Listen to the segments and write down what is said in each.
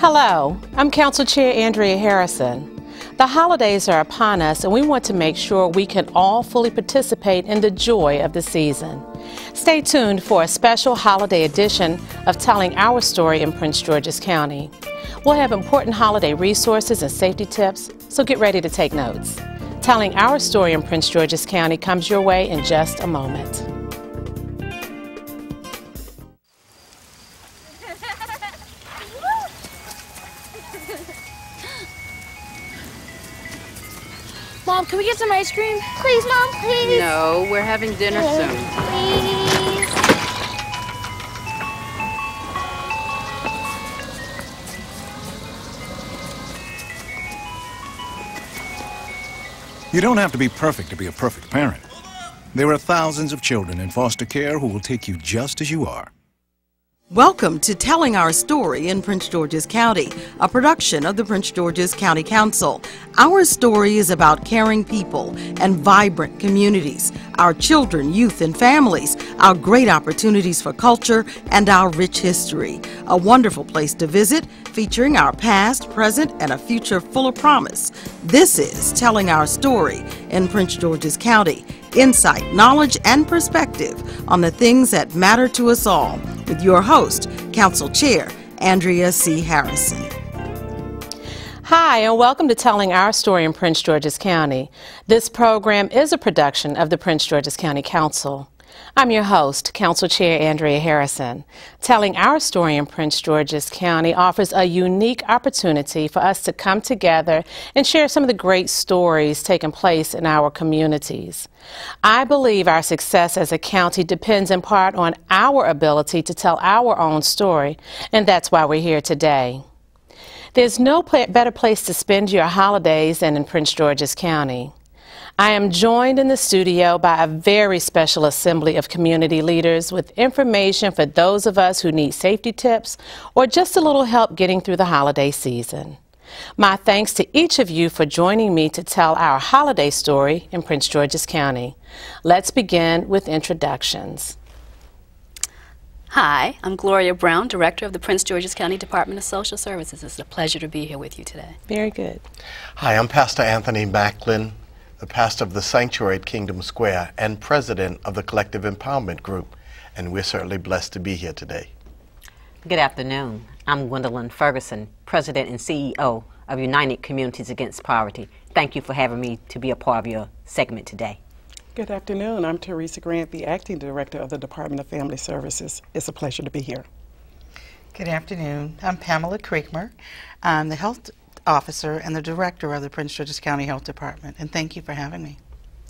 Hello, I'm Council Chair Andrea Harrison. The holidays are upon us, and we want to make sure we can all fully participate in the joy of the season. Stay tuned for a special holiday edition of Telling Our Story in Prince George's County. We'll have important holiday resources and safety tips, so get ready to take notes. Telling Our Story in Prince George's County comes your way in just a moment. Mom, can we get some ice cream? Please, Mom, please. No, we're having dinner soon. Please. You don't have to be perfect to be a perfect parent. There are thousands of children in foster care who will take you just as you are. Welcome to Telling Our Story in Prince George's County, a production of the Prince George's County Council. Our story is about caring people and vibrant communities, our children, youth, and families, our great opportunities for culture, and our rich history. A wonderful place to visit, featuring our past, present, and a future full of promise. This is Telling Our Story in Prince George's County. Insight, knowledge, and perspective on the things that matter to us all, with your host, Council Chair Andrea C. Harrison. Hi, and welcome to Telling Our Story in Prince George's County. This program is a production of the Prince George's County Council. I'm your host, Council Chair Andrea Harrison. Telling Our Story in Prince George's County offers a unique opportunity for us to come together and share some of the great stories taking place in our communities. I believe our success as a county depends in part on our ability to tell our own story, and that's why we're here today. There's no better place to spend your holidays than in Prince George's County. I am joined in the studio by a very special assembly of community leaders with information for those of us who need safety tips or just a little help getting through the holiday season. My thanks to each of you for joining me to tell our holiday story in Prince George's County. Let's begin with introductions. Hi, I'm Gloria Brown, Director of the Prince George's County Department of Social Services. It's a pleasure to be here with you today. Very good. Hi, I'm Pastor Anthony Macklin, the pastor of the Sanctuary at Kingdom Square and president of the Collective Empowerment Group, and we're certainly blessed to be here today. Good afternoon. I'm Gwendolyn Ferguson, president and CEO of United Communities Against Poverty. Thank you for having me to be a part of your segment today. Good afternoon. I'm Teresa Grant, the acting director of the Department of Family Services. It's a pleasure to be here. Good afternoon. I'm Pamela Creekmer. I'm the health officer and the director of the Prince George's County Health Department, and thank you for having me.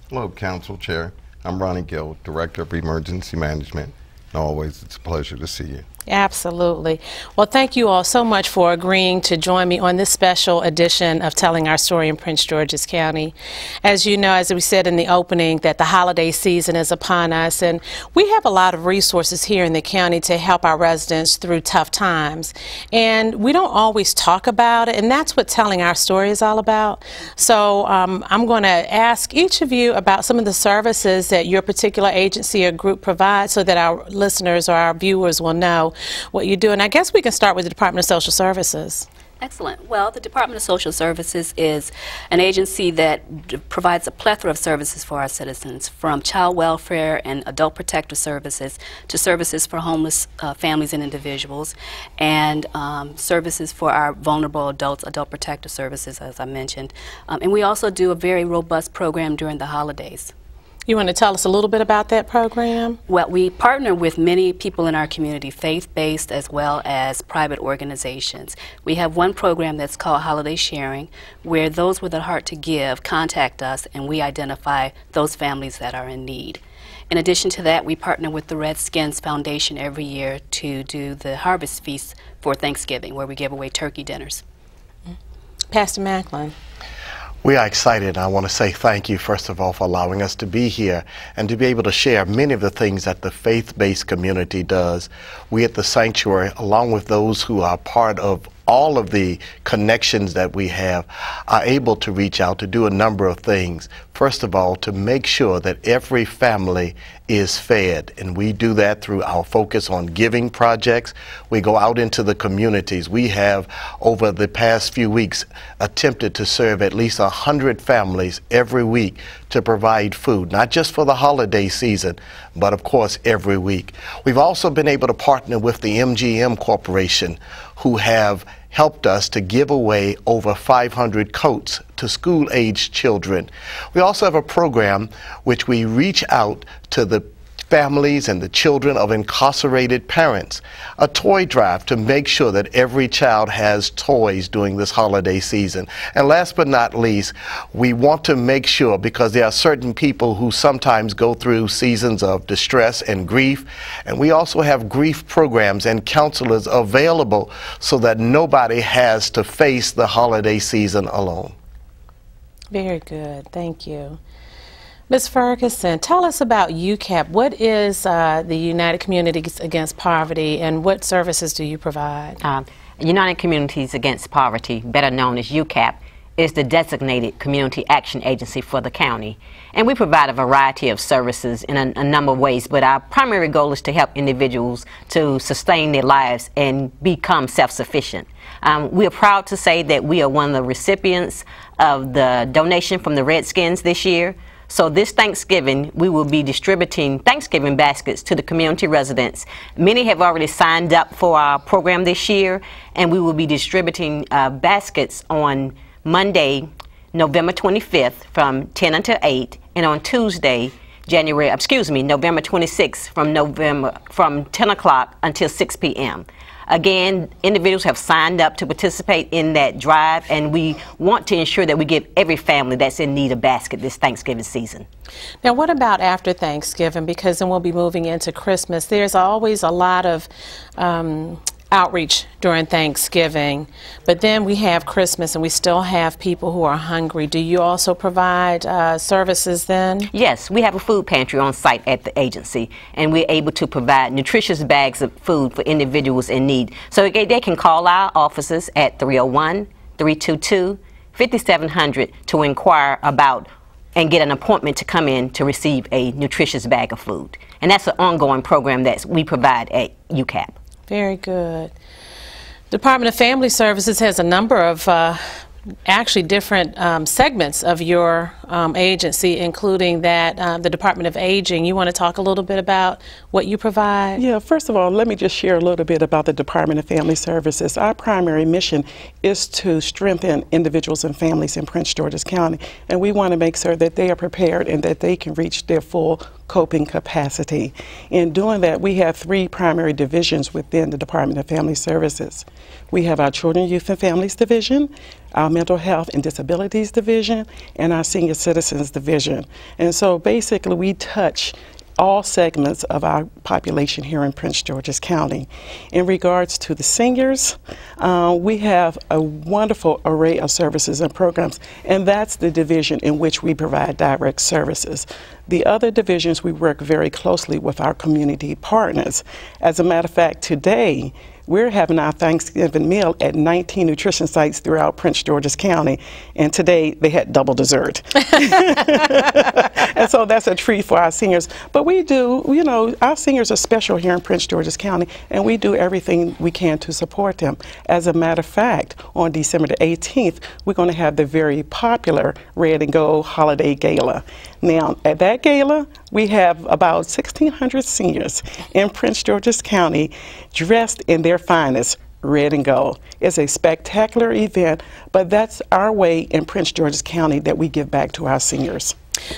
Hello, Council Chair. I'm Ronnie Gill, Director of Emergency Management. And always, it's a pleasure to see you. Absolutely. Well, thank you all so much for agreeing to join me on this special edition of Telling Our Story in Prince George's County. As you know, as we said in the opening, that the holiday season is upon us, and we have a lot of resources here in the county to help our residents through tough times. And we don't always talk about it, and that's what Telling Our Story is all about. So I'm going to ask each of you about some of the services that your particular agency or group provides so that our listeners or our viewers will know what you do. And I guess we can start with the Department of Social Services. Excellent. Well, the Department of Social Services is an agency that provides a plethora of services for our citizens, from child welfare and adult protective services to services for homeless families and individuals, and services for our vulnerable adults, adult protective services, as I mentioned. And we also do a very robust program during the holidays. You want to tell us a little bit about that program? Well, we partner with many people in our community, faith-based as well as private organizations. We have one program that's called Holiday Sharing, where those with a heart to give contact us and we identify those families that are in need. In addition to that, we partner with the Redskins Foundation every year to do the Harvest Feast for Thanksgiving, where we give away turkey dinners. Pastor Macklin. We are excited. I want to say thank you, first of all, for allowing us to be here and to be able to share many of the things that the faith-based community does. We at the Sanctuary, along with those who are part of all of the connections that we have, are able to reach out to do a number of things. First of all, to make sure that every family is fed, and we do that through our focus on giving projects. We go out into the communities. We have, over the past few weeks, attempted to serve at least 100 families every week to provide food, not just for the holiday season, but of course every week. We've also been able to partner with the MGM Corporation, who have helped us to give away over 500 coats to school-aged children. We also have a program which we reach out to the families and the children of incarcerated parents, a toy drive to make sure that every child has toys during this holiday season. And last but not least, we want to make sure, because there are certain people who sometimes go through seasons of distress and grief, and we also have grief programs and counselors available so that nobody has to face the holiday season alone. Very good. Thank you. Ms. Ferguson, tell us about UCAP. What is the United Communities Against Poverty, and what services do you provide? United Communities Against Poverty, better known as UCAP, is the designated community action agency for the county. And we provide a variety of services in a number of ways, but our primary goal is to help individuals to sustain their lives and become self-sufficient. We are proud to say that we are one of the recipients of the donation from the Redskins this year. So this Thanksgiving, we will be distributing Thanksgiving baskets to the community residents. Many have already signed up for our program this year, and we will be distributing baskets on Monday, November 25th from 10 until 8, and on Tuesday, November 26th from 10 o'clock until 6 p.m. Again, individuals have signed up to participate in that drive, and we want to ensure that we give every family that's in need a basket this Thanksgiving season. Now, what about after Thanksgiving? Because then we'll be moving into Christmas. There's always a lot of outreach during Thanksgiving, but then we have Christmas and we still have people who are hungry. Do you also provide services then? Yes, we have a food pantry on site at the agency, and we're able to provide nutritious bags of food for individuals in need. So they can call our offices at 301-322-5700 to inquire about and get an appointment to come in to receive a nutritious bag of food. And that's an ongoing program that we provide at UCAP. Very good. Department of Family Services has a number of actually different segments of your agency, including that the Department of Aging. You want to talk a little bit about what you provide? Yeah, first of all, let me just share a little bit about the Department of Family Services. Our primary mission is to strengthen individuals and families in Prince George's County, and we want to make sure that they are prepared and that they can reach their full coping capacity. In doing that, we have three primary divisions within the Department of Family Services. We have our Children, Youth, and Families Division, our Mental Health and Disabilities Division, and our Senior Citizens Division. And so basically we touch all segments of our population here in Prince George's County. In regards to the seniors, we have a wonderful array of services and programs, and that's the division in which we provide direct services. The other divisions, we work very closely with our community partners. As a matter of fact, today, we're having our Thanksgiving meal at 19 nutrition sites throughout Prince George's County, and today they had double dessert. And so that's a treat for our seniors. But we do, you know, our seniors are special here in Prince George's County, and we do everything we can to support them. As a matter of fact, on December the 18th, we're going to have the very popular Red and Gold Holiday Gala. Now, at that gala, we have about 1,600 seniors in Prince George's County dressed in their finest, red and gold. It's a spectacular event, but that's our way in Prince George's County that we give back to our seniors.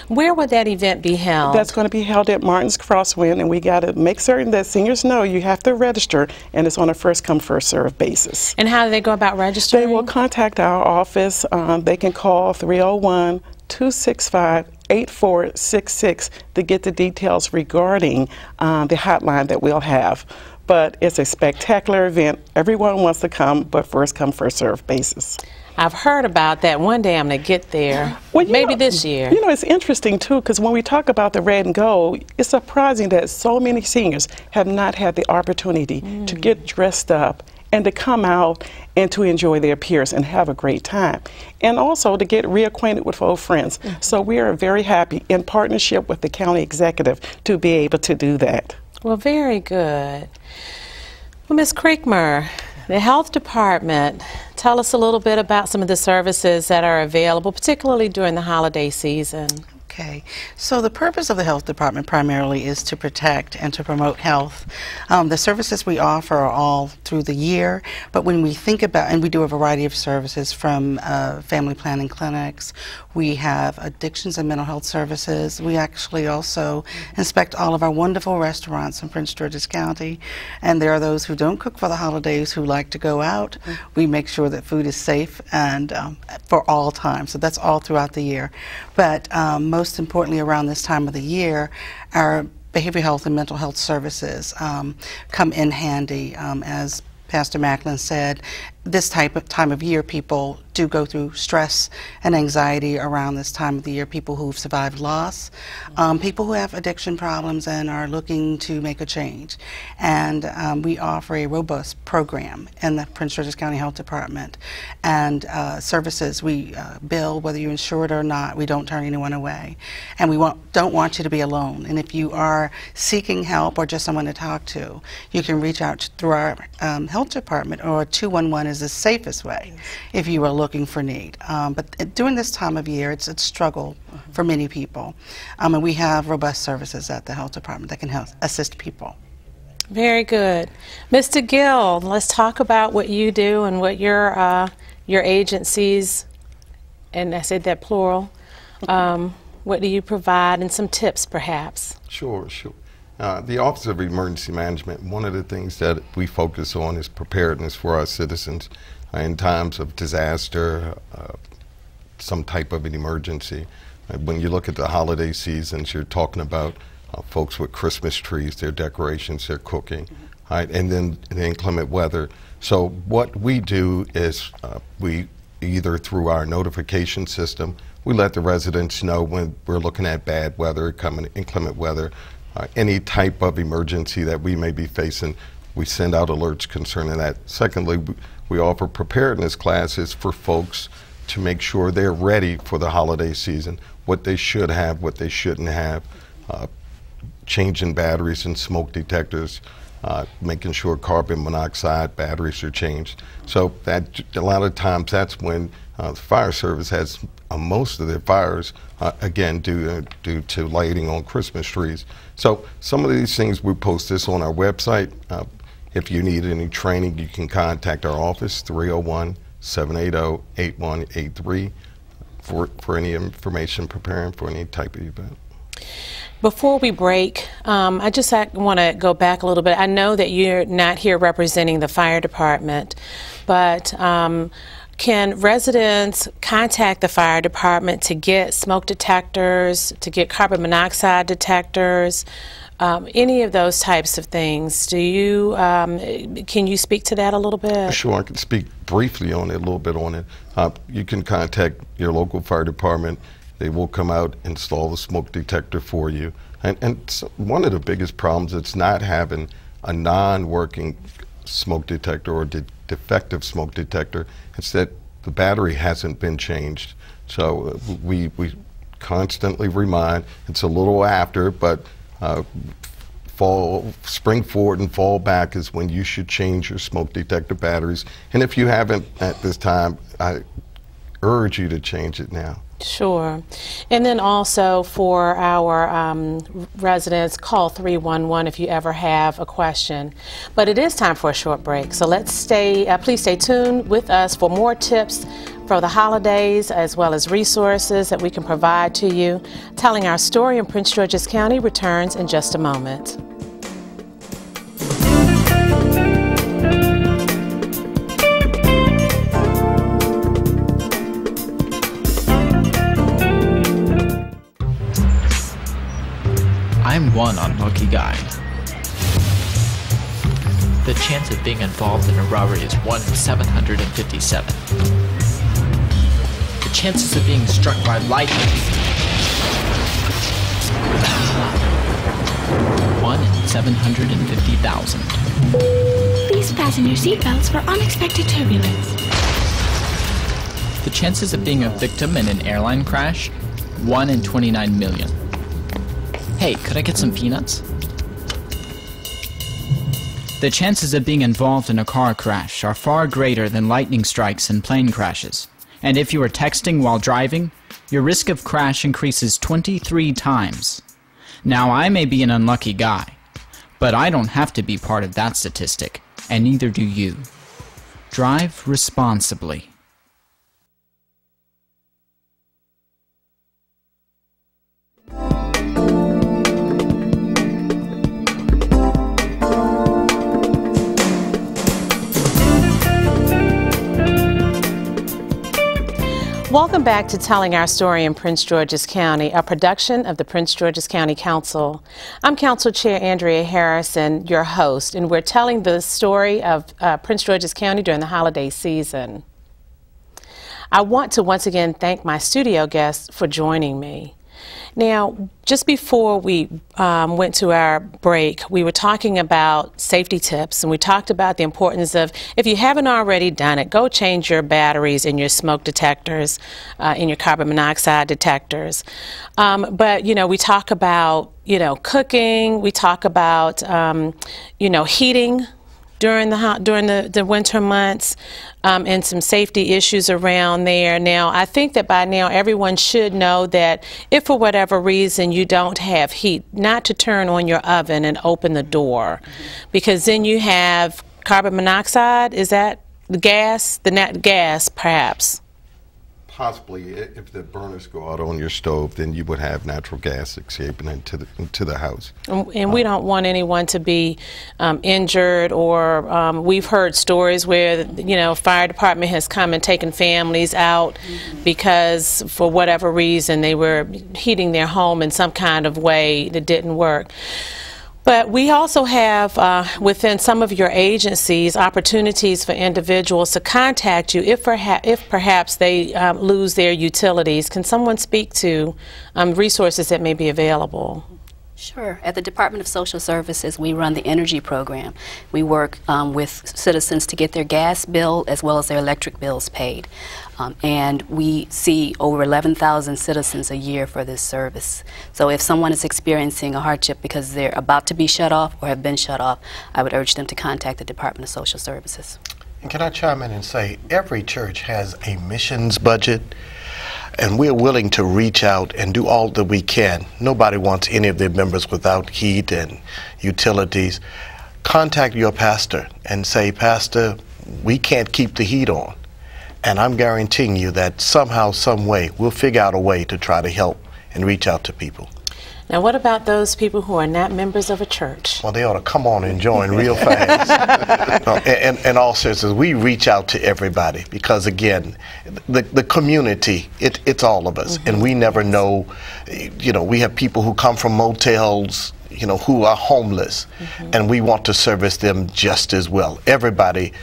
Where would that event be held? That's going to be held at Martin's Crosswind, and we got to make certain that seniors know you have to register, and it's on a first-come, first-served basis. And how do they go about registering? They will contact our office. They can call 301-265-8466 to get the details regarding the hotline that we'll have. But it's a spectacular event. Everyone wants to come, but first come, first served basis. I've heard about that. One day I'm going to get there. Well, maybe this year. You know, it's interesting, too, because when we talk about the red and gold, it's surprising that so many seniors have not had the opportunity to get dressed up and to come out and to enjoy their peers and have a great time. And also to get reacquainted with old friends. So we are very happy in partnership with the county executive to be able to do that. Well, very good. Well, Ms. Creekmer, the health department, tell us a little bit about some of the services that are available, particularly during the holiday season. Okay, so the purpose of the health department primarily is to protect and to promote health. The services we offer are all through the year, but when we think about, and we do a variety of services from family planning clinics, we have addictions and mental health services. We actually also inspect all of our wonderful restaurants in Prince George's County, and there are those who don't cook for the holidays who like to go out. We make sure that food is safe and for all time, so that's all throughout the year. But most importantly, around this time of the year, our behavioral health and mental health services come in handy. As Pastor Macklin said, this time of year, people do go through stress and anxiety around this time of the year. People who've survived loss, people who have addiction problems and are looking to make a change. And we offer a robust program in the Prince George's County Health Department. And services, we bill whether you're insured or not. We don't turn anyone away. And we don't want you to be alone. And if you are seeking help or just someone to talk to, you can reach out through our health department, or 211 is the safest way if you are looking for need. But during this time of year, it's a struggle for many people. And we have robust services at the health department that can help assist people. Very good. Mr. Gill, let's talk about what you do and what your agencies, and I said that plural, what do you provide, and some tips perhaps? Sure. The Office of Emergency Management, one of the things that we focus on is preparedness for our citizens in times of disaster, some type of an emergency. When you look at the holiday seasons, you're talking about folks with Christmas trees, their decorations, their cooking, right? And then the inclement weather. So what we do is we either through our notification system, we let the residents know when we're looking at bad weather, inclement weather, any type of emergency that we may be facing. We send out alerts concerning that. Secondly, we offer preparedness classes for folks to make sure they're ready for the holiday season, what they should have, what they shouldn't have, changing batteries and smoke detectors, making sure carbon monoxide batteries are changed. So that a lot of times that's when the fire service has most of their fires, again, due to lighting on Christmas trees. So some of these things, we post this on our website. If you need any training, you can contact our office, 301-780-8183, for any information preparing for any type of event. Before we break, I just want to go back a little bit. I know that you're not here representing the fire department, but can residents contact the fire department to get smoke detectors, to get carbon monoxide detectors, any of those types of things? Do you, can you speak to that a little bit? Sure, I can speak briefly on it, a little bit on it. You can contact your local fire department. They will come out, install the smoke detector for you. And one of the biggest problems is not having a non-working smoke detector or defective smoke detector. It's that the battery hasn't been changed. So we constantly remind. It's a little after, but spring forward and fall back is when you should change your smoke detector batteries. And if you haven't at this time, I urge you to change it now. Sure. And then also for our residents, call 311 if you ever have a question. But it is time for a short break, so let's please stay tuned with us for more tips for the holidays, as well as resources that we can provide to you. Telling Our Story in Prince George's County returns in just a moment. I'm one unlucky guy. The chance of being involved in a robbery is 1 in 757. The chances of being struck by lightning, 1 in 750,000. Please fasten your seatbelts for unexpected turbulence. The chances of being a victim in an airline crash? 1 in 29 million. Hey, could I get some peanuts? The chances of being involved in a car crash are far greater than lightning strikes and plane crashes. And if you are texting while driving, your risk of crash increases 23 times. Now, I may be an unlucky guy, but I don't have to be part of that statistic, and neither do you. Drive responsibly. Welcome back to Telling Our Story in Prince George's County, a production of the Prince George's County Council. I'm Council Chair Andrea Harrison, your host, and we're telling the story of Prince George's County during the holiday season. I want to once again thank my studio guests for joining me. Now, just before we went to our break, we were talking about safety tips, and we talked about the importance of, if you haven't already done it, go change your batteries in your smoke detectors, in your carbon monoxide detectors. But, you know, we talk about, cooking, we talk about, heating during the winter months, and some safety issues around there. Now, I think that by now everyone should know that if for whatever reason you don't have heat, not to turn on your oven and open the door, because then you have carbon monoxide. Is that the gas? The net gas, perhaps. Possibly, if the burners go out on your stove, then you would have natural gas escaping into the house. And we don't want anyone to be injured, or we've heard stories where, fire department has come and taken families out because for whatever reason they were heating their home in some kind of way that didn't work. But we also have, within some of your agencies, opportunities for individuals to contact you if perhaps they lose their utilities. Can someone speak to resources that may be available? Sure. At the Department of Social Services, we run the energy program. We work with citizens to get their gas bill as well as their electric bills paid. And we see over 11,000 citizens a year for this service. So if someone is experiencing a hardship because they're about to be shut off or have been shut off, I would urge them to contact the Department of Social Services. And can I chime in and say, every church has a missions budget, and we're willing to reach out and do all that we can. Nobody wants any of their members without heat and utilities. Contact your pastor and say, Pastor, we can't keep the heat on. And I'm guaranteeing you that somehow, some way, we'll figure out a way to try to help and reach out to people. Now, what about those people who are not members of a church? Well, they ought to come on and join real fast. In all seriousness, we reach out to everybody because, again, the community, it's all of us. And we never know, we have people who come from motels, who are homeless, and we want to service them just as well. Everybody.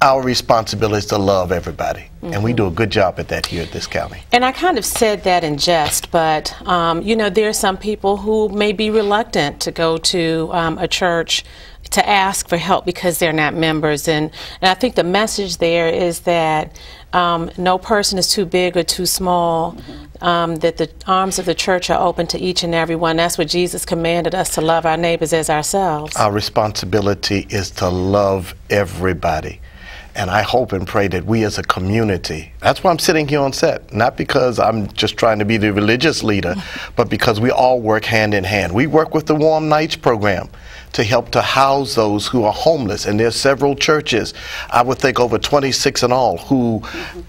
Our responsibility is to love everybody, and we do a good job at that here at this county. And I kind of said that in jest, but there are some people who may be reluctant to go to a church to ask for help because they're not members, and I think the message there is that no person is too big or too small, that the arms of the church are open to each and every one. That's what Jesus commanded us, to love our neighbors as ourselves. Our responsibility is to love everybody. And I hope and pray that we as a community, that's why I'm sitting here on set, not because I'm just trying to be the religious leader, but because we all work hand in hand. We work with the Warm Nights program to help to house those who are homeless. And there's several churches, I would think over 26 in all, who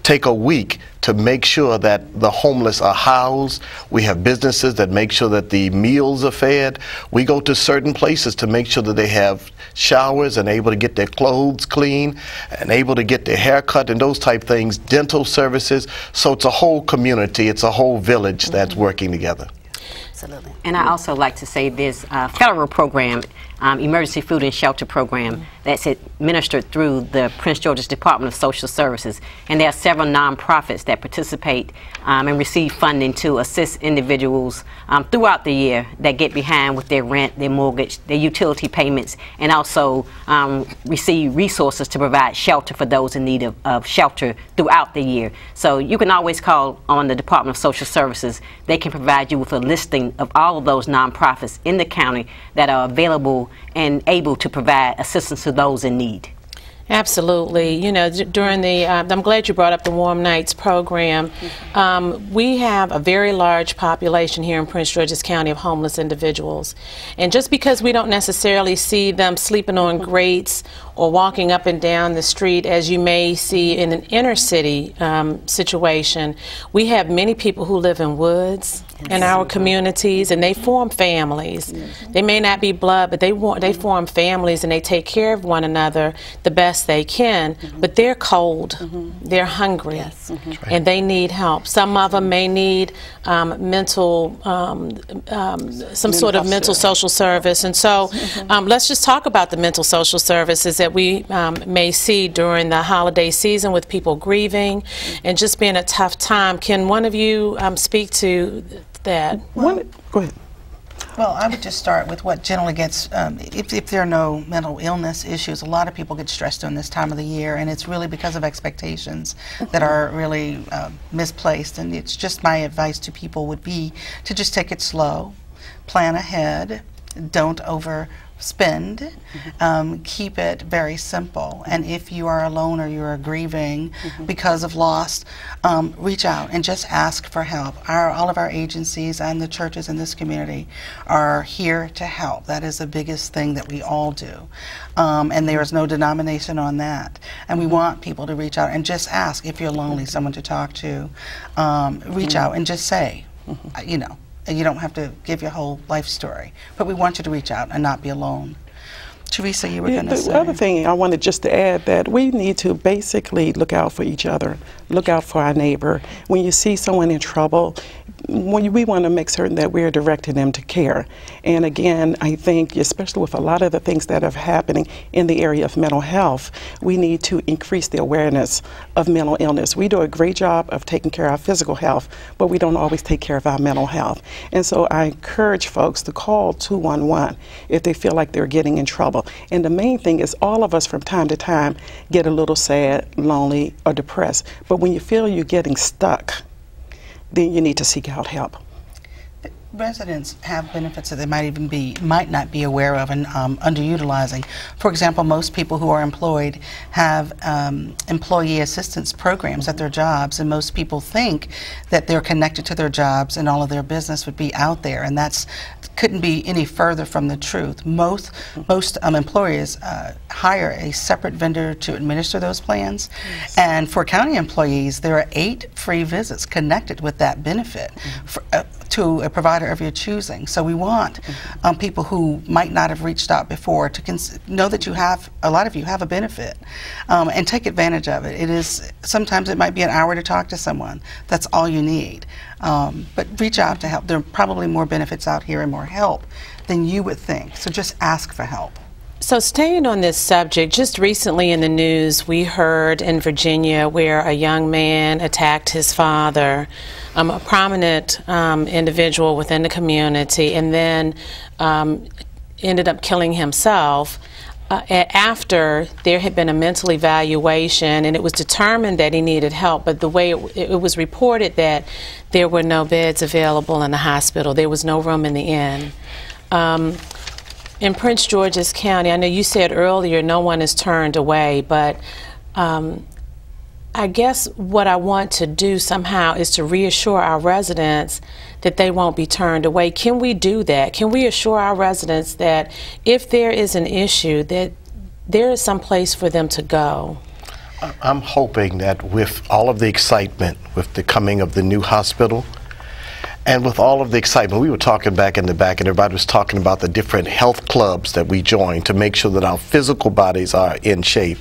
take a week to make sure that the homeless are housed. We have businesses that make sure that the meals are fed. We go to certain places to make sure that they have showers and able to get their clothes clean and able to get their hair cut and those type things, dental services. So it's a whole community, it's a whole village that's working together. Absolutely. And I also like to say this federal program, Emergency Food and Shelter Program, that's administered through the Prince George's Department of Social Services. And there are several nonprofits that participate and receive funding to assist individuals throughout the year that get behind with their rent, their mortgage, their utility payments, and also receive resources to provide shelter for those in need of shelter throughout the year. So you can always call on the Department of Social Services. They can provide you with a listing of all of those nonprofits in the county that are available and able to provide assistance to those in need. Absolutely. You know, during the, I'm glad you brought up the Warm Nights program. We have a very large population here in Prince George's County of homeless individuals. And just because we don't necessarily see them sleeping on grates or walking up and down the street as you may see in an inner city situation, we have many people who live in woods in our communities, and they form families. They may not be blood, but they form families, and they take care of one another the best they can, but they're cold, they're hungry, and they need help. Some of them may need mental, some sort of mental social service, and so let's just talk about the mental social services that we may see during the holiday season with people grieving and just being a tough time. Can one of you speak to that? Well, go ahead. Well, I would just start with what generally gets, if there are no mental illness issues, a lot of people get stressed during this time of the year, and it's really because of expectations that are really misplaced. And it's just my advice to people would be to just take it slow, plan ahead, don't overspend, keep it very simple. And if you are alone or you are grieving because of loss, reach out and just ask for help. All of our agencies and the churches in this community are here to help. That is the biggest thing that we all do. And there is no denomination on that. And we want people to reach out and just ask if you're lonely, someone to talk to. Reach out and just say, you know, you don't have to give your whole life story, but we want you to reach out and not be alone. Teresa, you were going to say. The other thing I wanted just to add that we need to basically look out for each other, look out for our neighbor. When you see someone in trouble, we want to make certain that we're directing them to care. And again, I think, especially with a lot of the things that are happening in the area of mental health, we need to increase the awareness of mental illness. We do a great job of taking care of our physical health, but we don't always take care of our mental health. And so I encourage folks to call 211 if they feel like they're getting in trouble. And the main thing is all of us from time to time get a little sad, lonely, or depressed. But when you feel you're getting stuck, then you need to seek out help. Residents have benefits that they might not be aware of and underutilizing. For example, most people who are employed have employee assistance programs at their jobs, and most people think that they're connected to their jobs and all of their business would be out there, and that's couldn't be any further from the truth. Most employers hire a separate vendor to administer those plans, and for county employees, there are 8 free visits connected with that benefit to a provider of your choosing. So we want people who might not have reached out before to know that a lot of you have a benefit, and take advantage of it. Sometimes it might be an hour to talk to someone. That's all you need. But reach out to help. There are probably more benefits out here and more help than you would think. So just ask for help. So staying on this subject, just recently in the news we heard in Virginia where a young man attacked his father, a prominent individual within the community, and then ended up killing himself after there had been a mental evaluation and it was determined that he needed help, but the way it was reported that there were no beds available in the hospital, there was no room in the inn. In Prince George's County, I know you said earlier no one is turned away, but I guess what I want to do somehow is to reassure our residents that they won't be turned away. Can we do that? Can we assure our residents that if there is an issue, that there is some place for them to go? I'm hoping that with all of the excitement, with the coming of the new hospital, and with all of the excitement, we were talking back in the back, and everybody was talking about the different health clubs that we join to make sure that our physical bodies are in shape.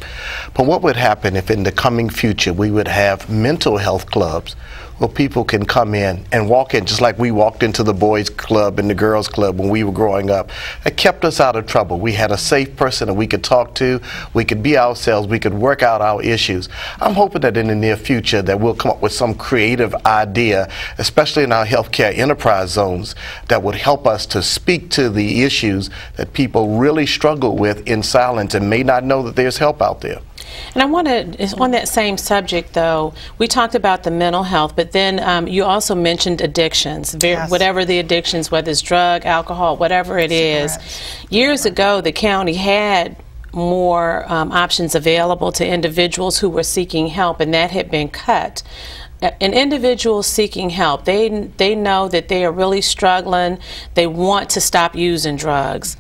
But what would happen if in the coming future we would have mental health clubs where people can come in and walk in just like we walked into the boys club and the girls club when we were growing up. It kept us out of trouble. We had a safe person that we could talk to, we could be ourselves, we could work out our issues. I'm hoping that in the near future that we'll come up with some creative idea, especially in our healthcare enterprise zones, that would help us to speak to the issues that people really struggle with in silence and may not know that there's help out there. And I want to, on that same subject though, we talked about the mental health, but then you also mentioned addictions, Yes. whatever the addictions, whether it's drug, alcohol, whatever it is. Years ago, the county had more options available to individuals who were seeking help, and that had been cut. An individual seeking help, they know that they are really struggling, they want to stop using drugs.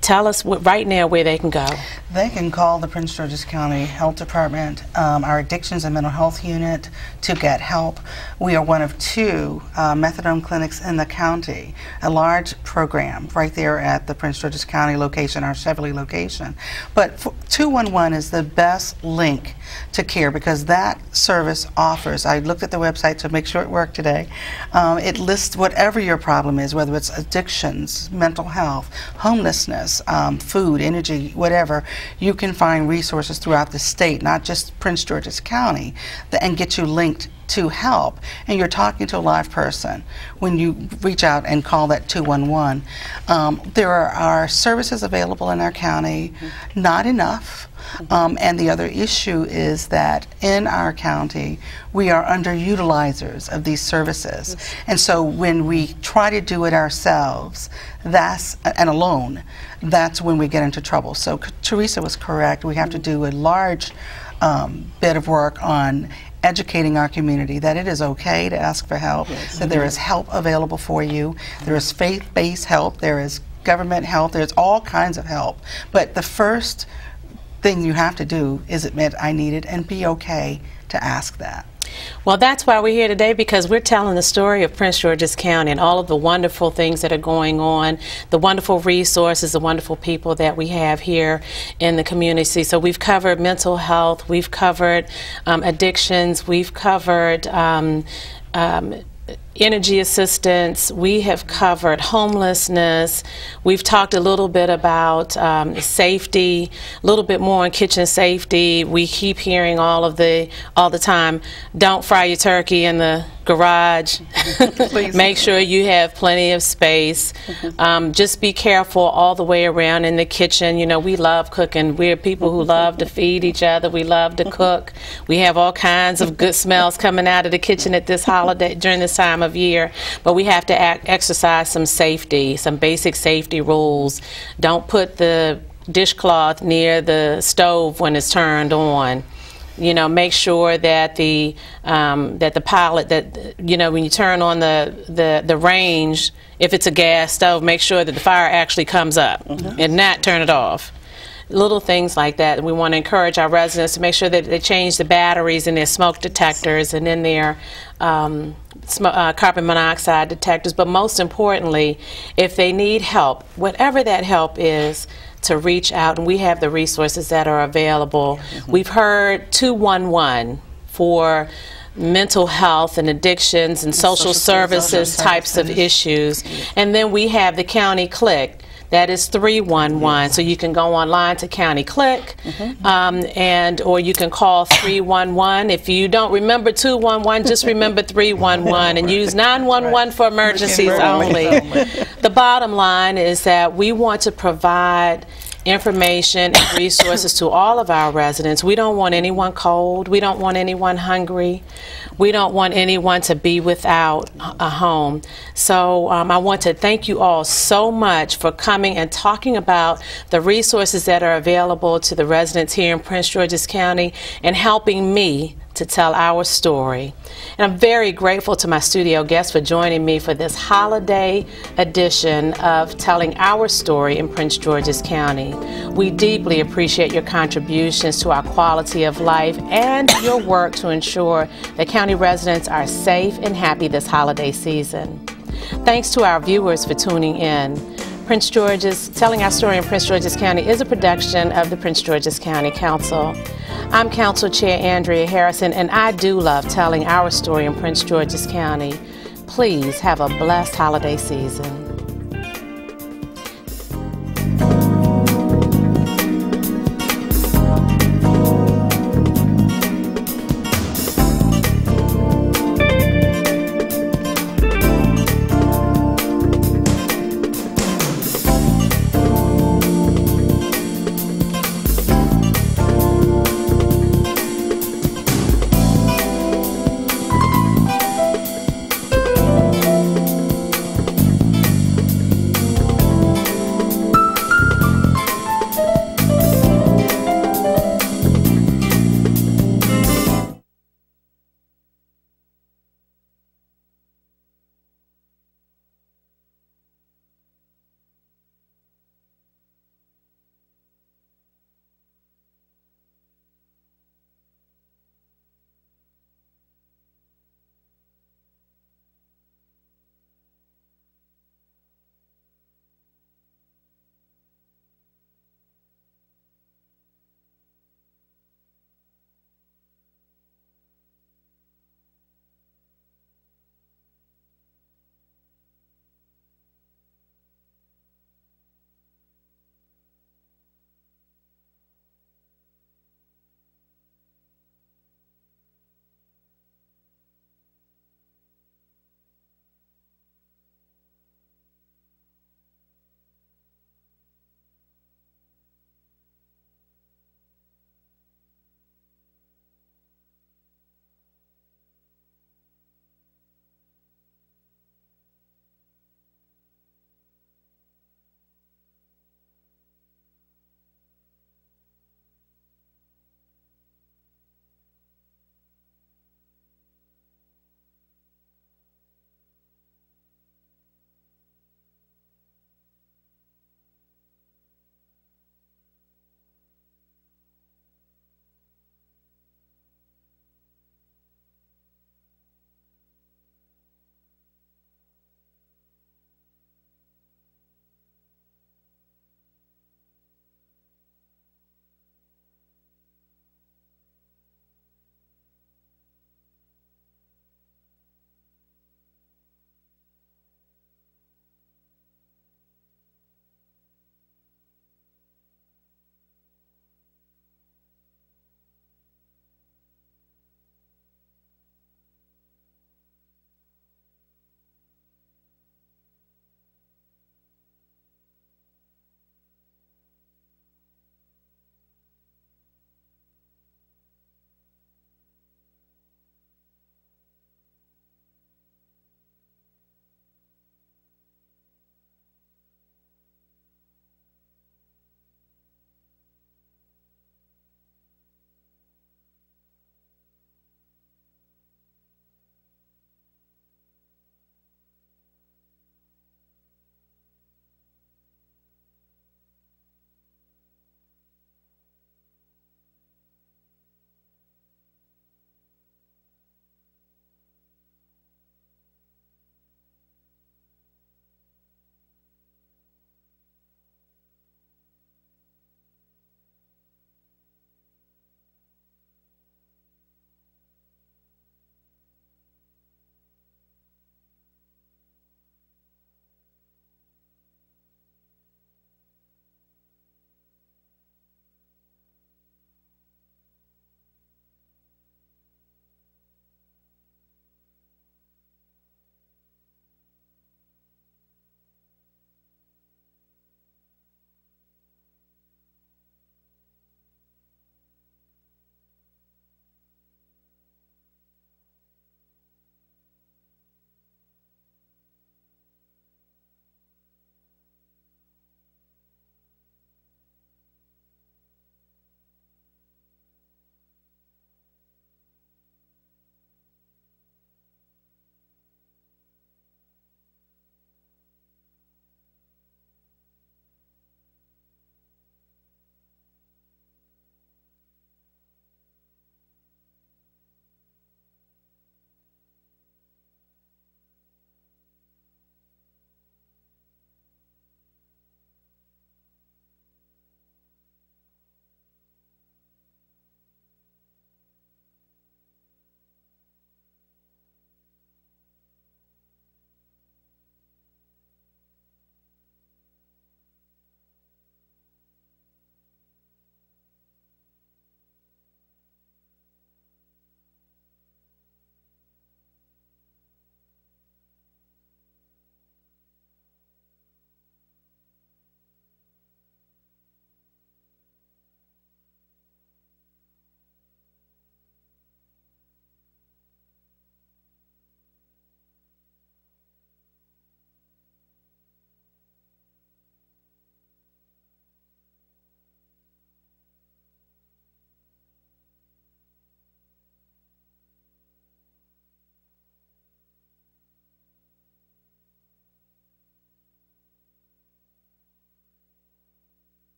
Tell us right now where they can go. They can call the Prince George's County Health Department, our Addictions and Mental Health Unit, to get help. We are one of 2 methadone clinics in the county, a large program right there at the Prince George's County location, our Cheverly location. But 211 is the best link to care because that service offers, I looked at the website to make sure it worked today, it lists whatever your problem is, whether it's addictions, mental health, homelessness, food, energy, whatever. You can find resources throughout the state, not just Prince George's County, and get you linked to help. And you're talking to a live person when you reach out and call that 211. There are services available in our county, not enough. And the other issue is that in our county, we are underutilizers of these services. And so when we try to do it ourselves, and alone, that's when we get into trouble. So Teresa was correct. We have to do a large bit of work on educating our community that it is okay to ask for help, that there is help available for you. There is faith-based help, there is government help, there's all kinds of help. But the first thing you have to do is admit I need it and be okay to ask that. Well, that's why we're here today, because we're telling the story of Prince George's County and all of the wonderful things that are going on, the wonderful resources, the wonderful people that we have here in the community. So we've covered mental health, we've covered addictions, we've covered energy assistance, we have covered homelessness, we've talked a little bit about safety, a little bit more on kitchen safety. We keep hearing all the time, don't fry your turkey in the garage. Make sure you have plenty of space. Just be careful all the way around in the kitchen. You know, we love cooking. We're people who love to feed each other. We love to cook. We have all kinds of good smells coming out of the kitchen at this holiday, during this time of year. But we have to exercise some safety, some basic safety rules. Don't put the dishcloth near the stove when it's turned on. You know, make sure that the pilot, that, you know, when you turn on the range, if it's a gas stove, make sure that the fire actually comes up and not turn it off. Little things like that. We want to encourage our residents to make sure that they change the batteries in their smoke detectors and in their carbon monoxide detectors. But most importantly, if they need help, whatever that help is, to reach out, and we have the resources that are available. We've heard 211 for mental health and addictions and social services types of issues. And then we have the county click. That is 311. So you can go online to County Click, or you can call 311. If you don't remember 211, just remember 311 and use 911 for emergencies only. The bottom line is that we want to provide information and resources to all of our residents. We don't want anyone cold. We don't want anyone hungry. We don't want anyone to be without a home. So I want to thank you all so much for coming and talking about the resources that are available to the residents here in Prince George's County and helping me to tell our story. And I'm very grateful to my studio guests for joining me for this holiday edition of Telling Our Story in Prince George's County. We deeply appreciate your contributions to our quality of life and your work to ensure that county residents are safe and happy this holiday season. Thanks to our viewers for tuning in. Telling Our Story in Prince George's County is a production of the Prince George's County Council. I'm Council Chair Andrea Harrison, and I do love telling our story in Prince George's County. Please have a blessed holiday season.